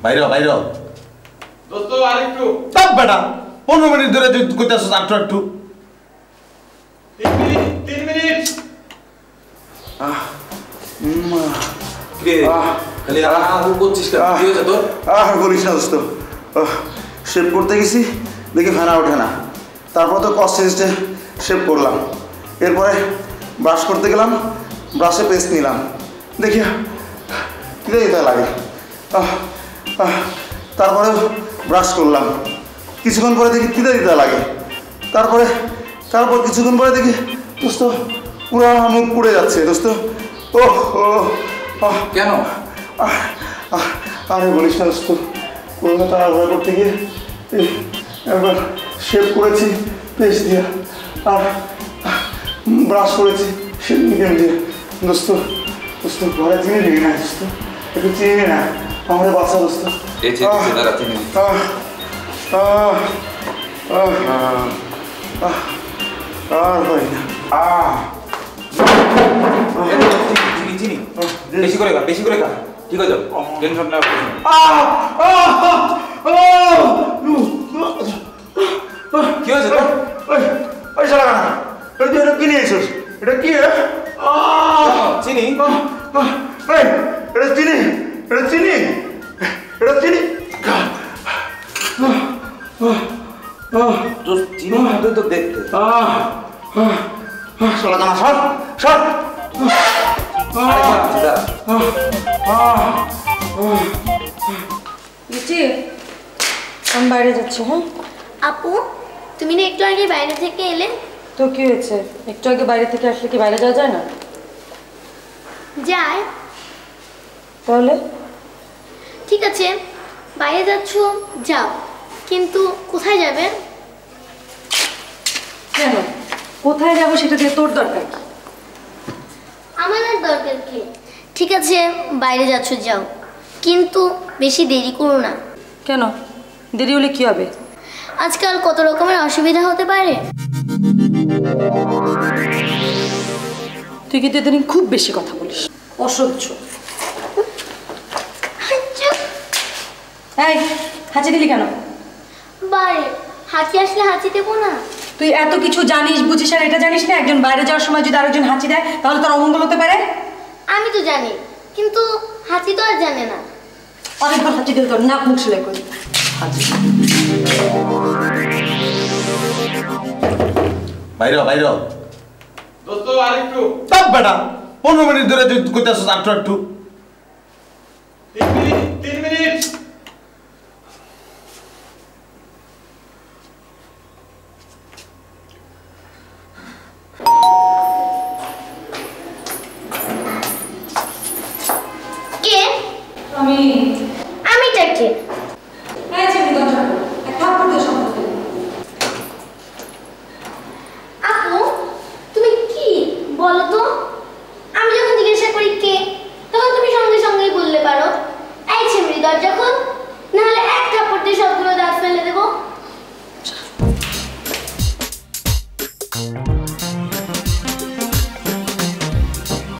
বাইরে বাইরে দোস্ত আরেকটু তব বেটা 15 মিনিট ধরে তুই কইতাছস একটু 3 মিনিট কে খালি করছিস কেন কি হয়েছে তোর বলিস না দোস্ত শেভ করতে গেছি দেখি ফেনা ওঠে না তারপর তো কস্ট শেভ করলাম এরপরে ব্রাশ করতে গেলাম ব্রাশে পেস্ট নিলাম দেখি কিরে এটা লাগে তারপরে ব্রাশ করলাম কিছুক্ষণ পরে দেখি তিতা তিতা লাগে তারপর কিছুক্ষণ পরে দেখি দোস্ত পুরা মুখ পুড়ে যাচ্ছে দোস্ত কেন আরে বলিস না দোস্ত কলকাতা তাড়াহুড়া করতে গিয়ে একবার শেভ করেছি পেস্ট দিয়ে আর ব্রাশ করেছি মিডিয়াম দিয়ে দোস্ত ঘরে চিনি দিবি না দোস্ত একটু চিনি না আমাদের বাচ্চা দোস্ত আর হয় না চিনি বেশি করে খা ঠিক আছে টেনশন না কি হয়েছে তোর ওই শালা কানা এটা কি নিয়েছিস এটা কি চিনি এটা চিনি তোর চিনি মতো তো দেখতে শালা কানা সর আমি বাইরে যাচ্ছি। হ্যাঁ আপু, তুমি না একটু আগে বাইরে থেকে এলে? তো কি হয়েছে? একটু আগে বাইরে থেকে আসলে কি বাইরে যাওয়া যায় না? যায়। তাহলে ঠিক আছে, বাইরে যাচ্ছ যাও, কিন্তু কোথায় যাবে? কেন কোথায় যাবো সেটা দিয়ে তোর দরকার কি? আমার আর দরকার কি? ঠিক আছে, বাইরে যাচ্ছ যাও, কিন্তু বেশি দেরি করো না। কেন দেরি হলে কি হবে? আজকাল কত রকমের অসুবিধা হতে পারে। তুই কিন্তু এদিন খুব বেশি কথা বলিস, অসহ্য। এই হাঁচি দিলি কেন? বাইরে হাঁচি আসলে হাঁচি দেবো না? তুই এত কিছু জানিস বুঝিস আর এটা জানিস না একজন বাইরে যাওয়ার সময় যদি আরেকজন হাঁচি দেয় তাহলে তোর অমঙ্গল হতে পারে? আমি তো জানি, কিন্তু হাঁচি তো আর জানে না। অনেকবার হাঁচি দিলে তোর নাক মুখ সেলাই করি। বাইরে দোস্ত আরেকটু তব বেটা 15 মিনিট ধরে তুই কইতাছস একটু 3 মিনিট